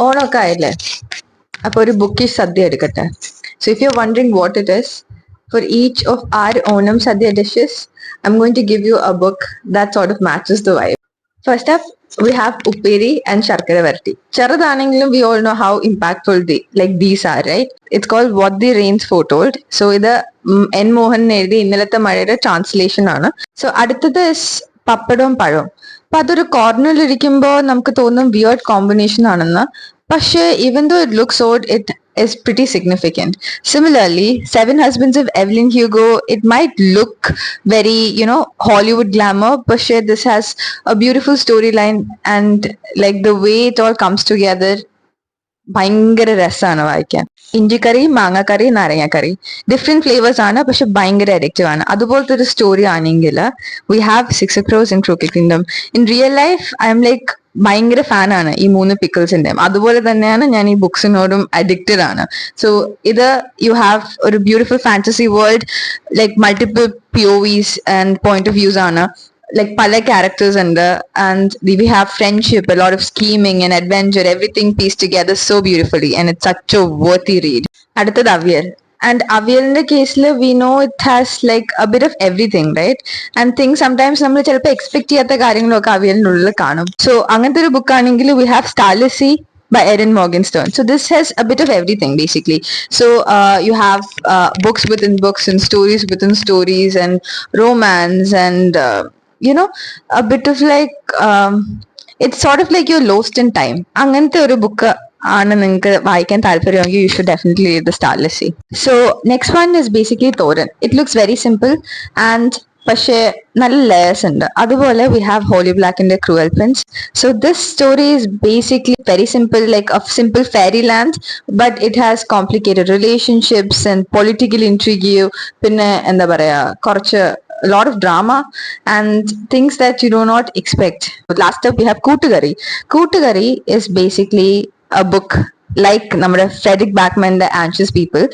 ഓണമൊക്കെ ആയില്ലേ, അപ്പൊ ഒരു ബുക്കിഷ് സദ്യ എടുക്കട്ടെ. So if you're wondering what it is, for each of our Onam Sadhya dishes, I'm going to give you a book that sort of matches the vibe. First up, we have Upperi and Sharkara Varti. Cheradanangalum, we all know how impactful these are, right? It's called What the Rains Foretold. So ഇത് N.Mohanan എഴുതി ഇന്നലത്തെ മഴയുടെ translation ആണ്. So അടുത്തത് is പപ്പടവും പഴവും. അപ്പൊ അതൊരു കോർണറിൽ ഇരിക്കുമ്പോൾ നമുക്ക് തോന്നും വിയേർഡ് കോമ്പിനേഷൻ ആണെന്ന്. പക്ഷേ even though it looks odd, it is pretty significant. Similarly, Seven Husbands of Evelyn Hugo, it might look very, Hollywood glamour, but this has a beautiful storyline, and like the way it all comes together, ഭയങ്കര രസമാണ് വായിക്കാൻ. ഇഞ്ചിക്കറി, മാങ്ങക്കറി, നാരങ്ങക്കറി, different flavours ആണ്, പക്ഷെ ഭയങ്കര addictive ആണ്. അതുപോലത്തെ ഒരു story ആണെങ്കിൽ we have six cross in crooked kingdom. In real life I M like ഭയങ്കര ഫാനാണ് ഈ 3 പിക്കിൾസിന്റെയും. അതുപോലെ തന്നെയാണ് ഞാൻ ഈ ബുക്സിനോടും അഡിക്റ്റഡ് ആണ്. സോ ഇത് യു ഹാവ് ഒരു beautiful fantasy world, like multiple POVs and point of views ആണ്. Like pala characters under, and we have friendship, a lot of scheming and adventure, everything pieced together so beautifully, and it's such a worthy read. அடுத்தது அவியல். And അവിയലിന്റെ കേസിൽ we know it has like a bit of everything, right? And things sometimes നമ്മൾ ചിലപ്പോൾ expect ചെയ്യാത്ത കാര്യങ്ങളൊക്കെ അവിയലിനുള്ളിൽ കാണും. So അങ്ങനത്തെ ഒരു book ആണെങ്കിൽ we have Starless by Erin Morgenstern. So this has a bit of everything basically. So you have books within books and stories within stories and romance and a bit of like it's sort of like you're lost in time. അങ്ങനത്തെ ഒരു book ആണ് നിങ്ങൾക്ക് വായിക്കാൻ താല്പര്യമെങ്കിൽ you should definitely read the Starless. So next one is basically thoran. It looks very simple and പക്ഷേ നല്ല layers ഉണ്ട്. അതുപോലെ we have Holy Blackന്റെ Cruel Prince. So this story is basically very simple, like a simple fairyland, but it has complicated relationships and political intrigue. പിന്നെ എന്താ പറയാ, കുറച്ച് a lot of drama and things that you do not expect. But last up we have Koottukari. Koottukari is basically a book like നമ്മുടെ Fredrik Backman, The Anxious People.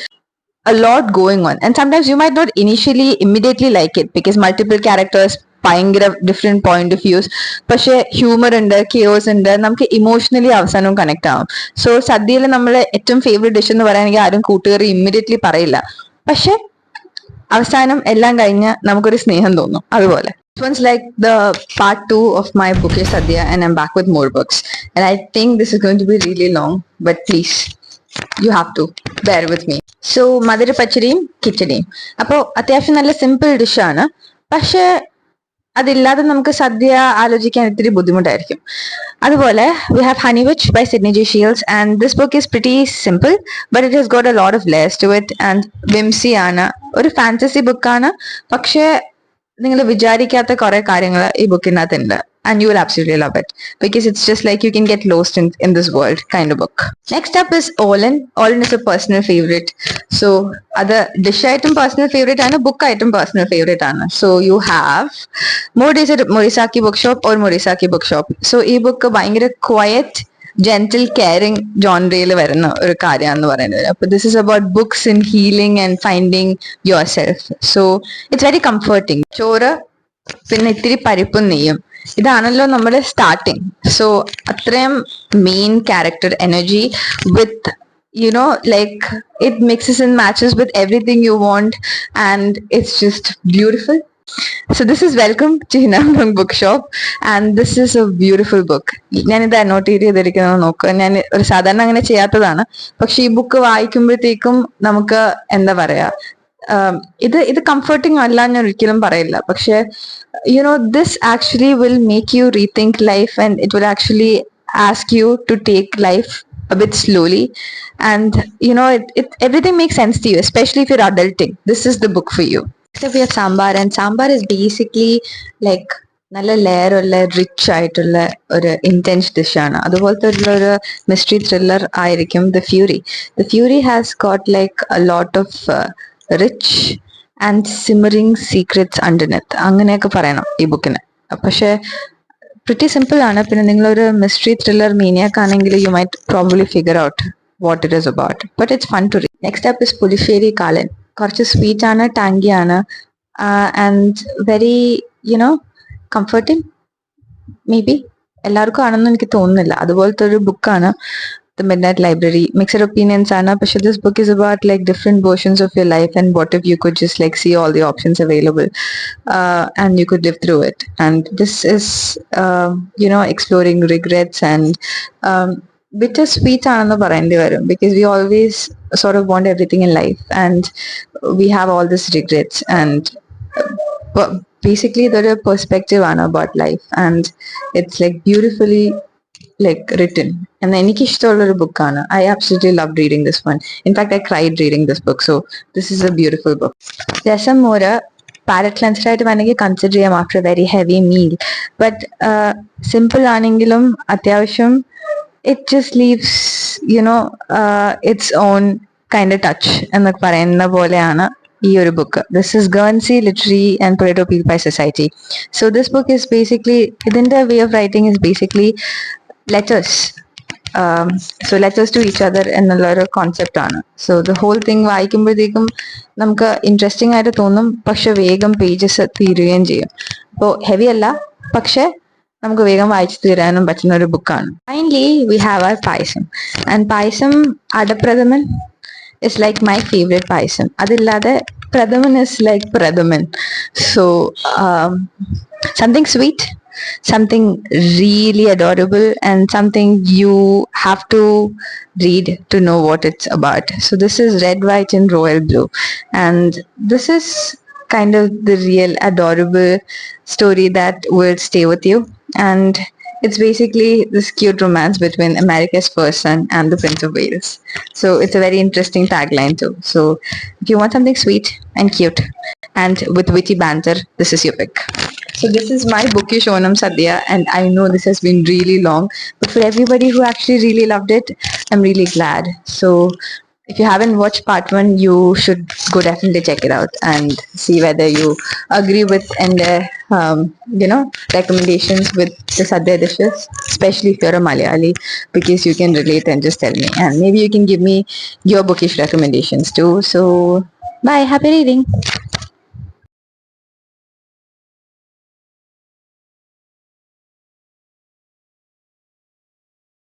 A lot going on, and sometimes you might not initially immediately like it because multiple characters, ഭയങ്കര different point of views, പക്ഷെ humour ഉണ്ട്, chaos ഉണ്ട്, നമുക്ക് emotionally അവസാനവും connect ആവും. So സദ്യയിൽ നമ്മളെ ഏറ്റവും ഫേവറേറ്റ് ഡിഷ് എന്ന് പറയുകയാണെങ്കിൽ ആരും കൂട്ടുകറി ഇമ്മീഡിയറ്റ്ലി പറയില്ല, പക്ഷെ അവസാനം എല്ലാം കഴിഞ്ഞ് നമുക്കൊരു സ്നേഹം തോന്നും. അതുപോലെ this one's like the part 2 of my Bookish Sadhya, and I'm back with more books, and I think this is going to be really long, but please you have to bear with me. So മധുര പച്ചടിയും കിച്ചടിയും, അപ്പോൾ അത്യാവശ്യം നല്ല simple ഡിഷാണ്, പക്ഷെ അതില്ലാതെ നമുക്ക് സദ്യ ആലോചിക്കാൻ ഇത്തിരി ബുദ്ധിമുട്ടായിരിക്കും. അതുപോലെ we have Honey Witch by Sydney J. Shields, and this book is pretty simple but it has got a lot of layers to it and whimsy ആണ്. ഒരു ഫാന്റസി ബുക്കാണ്, പക്ഷെ നിങ്ങൾ വിചാരിക്കാത്ത കുറെ കാര്യങ്ങൾ ഈ ബുക്കിനകത്തുണ്ട്, and you will absolutely love it because it's just like you can get lost in this world kind of book. Next up is Olen. Olen is a personal favorite. So other dish item personal favorite and a book item personal favorite ആണ്. So you have more days at Morisaki Bookshop or Morisaki Bookshop. So ഈ book ഭയങ്കര quiet, gentle, caring ജോൺറയിൽ വരുന്ന ഒരു കാര്യമാണെന്ന് പറയുന്നത്. അപ്പൊ this is about books and healing and finding your self. So it's very comforting. ചോറ് പിന്നെ ഇത്തിരി പരിപ്പും നെയ്യും, ഇതാണല്ലോ നമ്മുടെ സ്റ്റാർട്ടിങ്. സോ അത്രയും main character energy with like it mixes and matches with everything you want, and it's just beautiful. So this is Welcome to Hinamang Bookshop, and this is a beautiful book. ഞാനിത് അനോട്ട് ചെയ്തിരിക്കുന്നത് നോക്കുക, ഞാൻ ഒരു സാധാരണ അങ്ങനെ ചെയ്യാത്തതാണ്, പക്ഷെ ഈ ബുക്ക് വായിക്കുമ്പോഴത്തേക്കും നമുക്ക് എന്താ പറയാ, ഇത് കംഫർട്ടിങ് അല്ല ഞാൻ ഒരിക്കലും പറയില്ല, പക്ഷെ this actually will make you rethink life, and it will actually ask you to take life a bit slowly, and everything makes sense to you, especially if you're adulting. This is the book for you. So we have sambar, and sambar is basically like നല്ല layer ഉള്ള rich ആയിട്ടുള്ള ഒരു intense ഡിഷാണ്. അതുപോലത്തെ ഒരു mystery thriller ആയിരിക്കും the Fury. The Fury has got like a lot of rich and simmering secrets underneath, അങ്ങനെയൊക്കെ പറയണം ഈ ബുക്കിന്. പക്ഷെ പ്രിറ്റി സിമ്പിൾ ആണ്. പിന്നെ നിങ്ങളൊരു മിസ്റ്ററി ത്രില്ലർ മീനിയാക്ക് ആണെങ്കിൽ you might probably figure out what it is about, but it's fun to read. Next up is pulissery kalan. കുറച്ച് സ്വീറ്റ് ആണ്, ടാങ്കി ആണ്, and very comforting. Maybe എല്ലാവർക്കും ആണെന്ന് എനിക്ക് തോന്നുന്നില്ല. അതുപോലത്തെ ഒരു ബുക്കാണ്. The Midnight Library. Mixed opinions, Anna. But this book is about like different versions of your life, and what if you could just like see all the options available, and you could live through it. And this is, exploring regrets and bittersweet ആണെന്ന് പറയേണ്ടി വരും, because we always sort of want everything in life, and we have all these regrets, and but basically they're a perspective on about life, and it's like beautifully like written. And എനിക്ക് ഇഷ്ടമുള്ള ഒരു ബുക്കാണ്. I absolutely loved reading this one. In fact, I cried reading this book. So this is a beautiful book. രസം മോര് palette cleanser ആയിട്ട് വേണമെങ്കിൽ consider ചെയ്യാം after A very heavy meal. But simple ആണെങ്കിലും അത്യാവശ്യം it just leaves, its own kind of touch എന്നൊക്കെ പറയുന്ന പോലെയാണ് ഈ ഒരു book. This is Guernsey literary and potato peel pie society. So this book is basically, ഇതിന്റെ way of writing is basically letters. So letters to each other എന്നുള്ള ഒരു concept ആണ്. So the whole thing വായിക്കുമ്പോഴത്തേക്കും നമുക്ക് interesting ആയിട്ട് തോന്നും, പക്ഷെ വേഗം പേജസ് തീരുകയും ചെയ്യും. അപ്പോൾ ഹെവി അല്ല, പക്ഷെ നമുക്ക് വേഗം വായിച്ചു തീരാനും പറ്റുന്ന ഒരു ബുക്കാണ്. Finally we have our payasam. And payasam, adapradhaman is like my favorite payasam. അതില്ലാതെ prathaman is like pradhaman. So something sweet, something really adorable, and something you have to read to know what it's about. So this is red, white and royal blue, and this is kind of the real adorable story that will stay with you. And it's basically this cute romance between America's first son and the Prince of Wales. So it's a very interesting tagline too. So if you want something sweet and cute and with witty banter, this is your pick. So this is my bookish Onam Sadhya, and I know this has been really long, but for everybody who actually really loved it, I'm really glad. So if you haven't watched part 1, you should go definitely check it out and see whether you agree with and recommendations with the Sadhya dishes, especially if you're a Malayali, because you can relate and just tell me, and maybe you can give me your bookish recommendations too. So bye, happy reading.